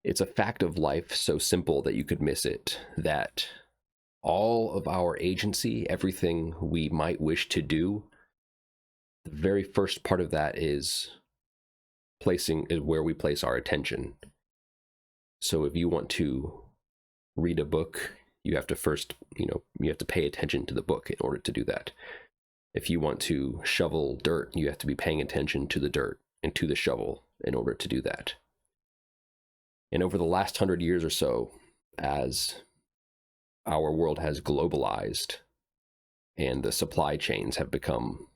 It's a fact of life so simple that you could miss it, that all of our agency, everything we might wish to do, the very first part of that is where we place our attention. So if you want to read a book, you have to first, you have to pay attention to the book in order to do that. If you want to shovel dirt, you have to be paying attention to the dirt and to the shovel in order to do that. And over the last 100 years or so, as our world has globalized and the supply chains have become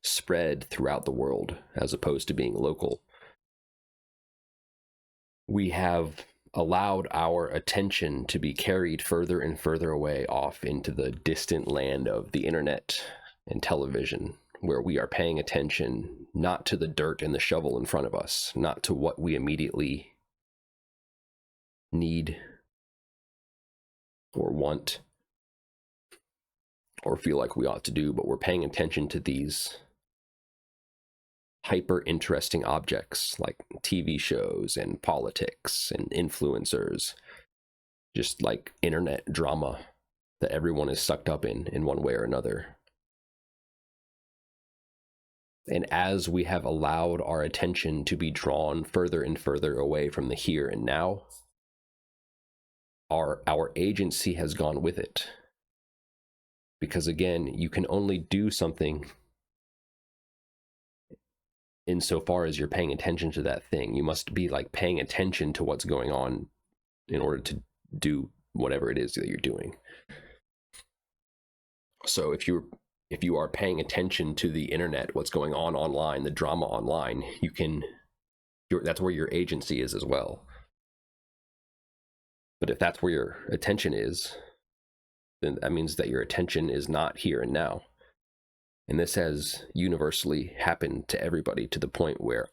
spread throughout the world as opposed to being local, we have allowed our attention to be carried further and further away off into the distant land of the internet and television, where we are paying attention not to the dirt and the shovel in front of us, not to what we immediately need or want or feel like we ought to do, but we're paying attention to these hyper interesting objects like TV shows and politics and influencers, just like internet drama that everyone is sucked up in one way or another. And as we have allowed our attention to be drawn further and further away from the here and now, our agency has gone with it. Because again, you can only do something insofar as you're paying attention to that thing. You must be like paying attention to what's going on in order to do whatever it is that you're doing. So if you are paying attention to the internet, what's going on online, the drama online, that's where your agency is as well. But if that's where your attention is, then that means that your attention is not here and now. And this has universally happened to everybody, to the point where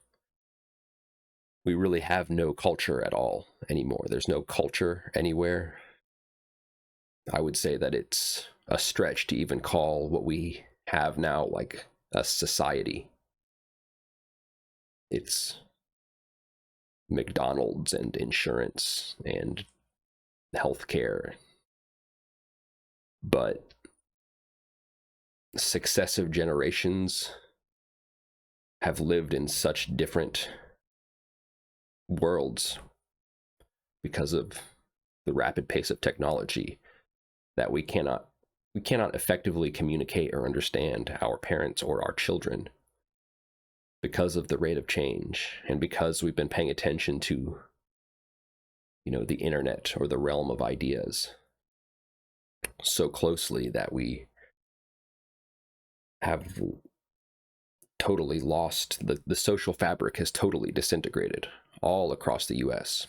we really have no culture at all anymore. There's no culture anywhere. I would say that it's a stretch to even call what we have now like a society. It's McDonald's and insurance and healthcare. But successive generations have lived in such different worlds because of the rapid pace of technology that we cannot effectively communicate or understand our parents or our children because of the rate of change, and because we've been paying attention to the internet or the realm of ideas so closely that we have totally lost the social fabric has totally disintegrated all across the US.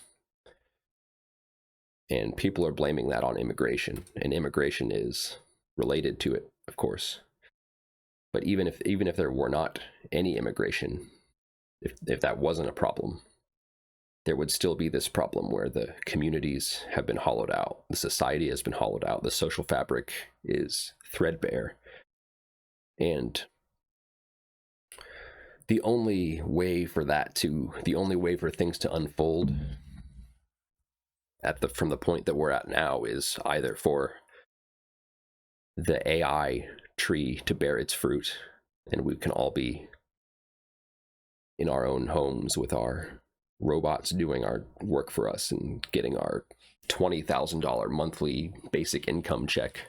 And people are blaming that on immigration, and immigration is related to it, of course. But even if there were not any immigration, if that wasn't a problem, there would still be this problem where the communities have been hollowed out, the society has been hollowed out, the social fabric is threadbare. And the only way for things to unfold from the point that we're at now is either for the AI tree to bear its fruit, and we can all be in our own homes with our robots doing our work for us and getting our $20,000 monthly basic income check,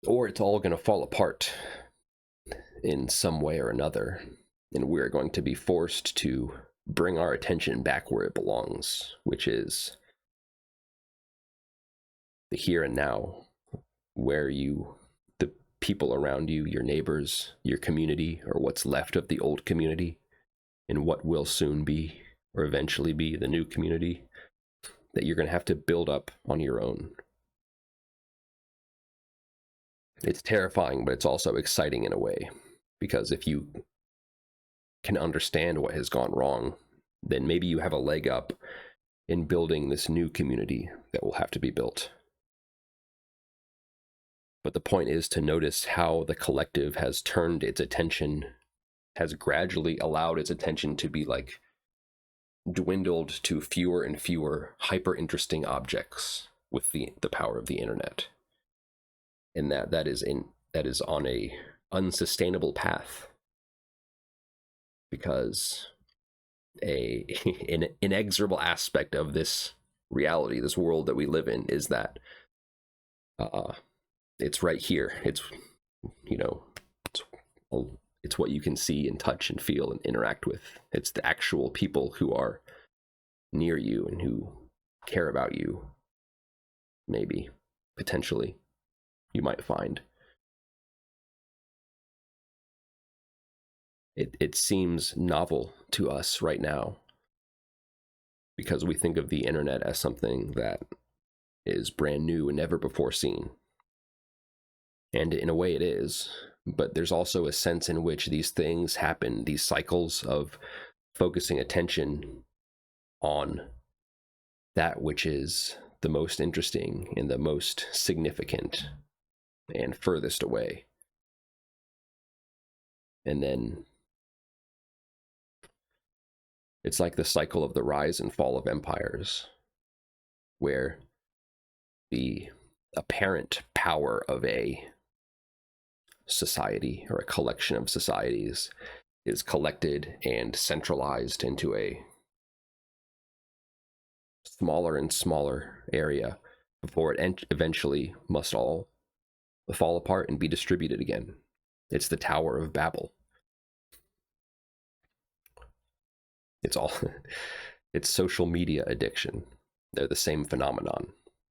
or it's all going to fall apart in some way or another, and we're going to be forced to bring our attention back where it belongs, which is the here and now, where the people around you, your neighbors, your community, or what's left of the old community, and what will soon be, or eventually be, the new community that you're going to have to build up on your own. It's terrifying, but it's also exciting in a way, because if you can understand what has gone wrong, then maybe you have a leg up in building this new community that will have to be built. But the point is to notice how the collective has turned its attention, has gradually allowed its attention to be like dwindled to fewer and fewer hyper interesting objects with the power of the internet, and that is on a unsustainable path, because an inexorable aspect of this reality, this world that we live in, is that it's right here. It's, you know, it's, it's what you can see and touch and feel and interact with. It's the actual people who are near you and who care about you. Maybe, potentially, you might find. It seems novel to us right now because we think of the internet as something that is brand new and never before seen. And in a way it is, but there's also a sense in which these things happen, these cycles of focusing attention on that which is the most interesting and the most significant and furthest away. And then it's like the cycle of the rise and fall of empires, where the apparent power of a society or a collection of societies is collected and centralized into a smaller and smaller area before it eventually must all fall apart and be distributed again. It's the Tower of Babel. It's all it's social media addiction. They're the same phenomenon.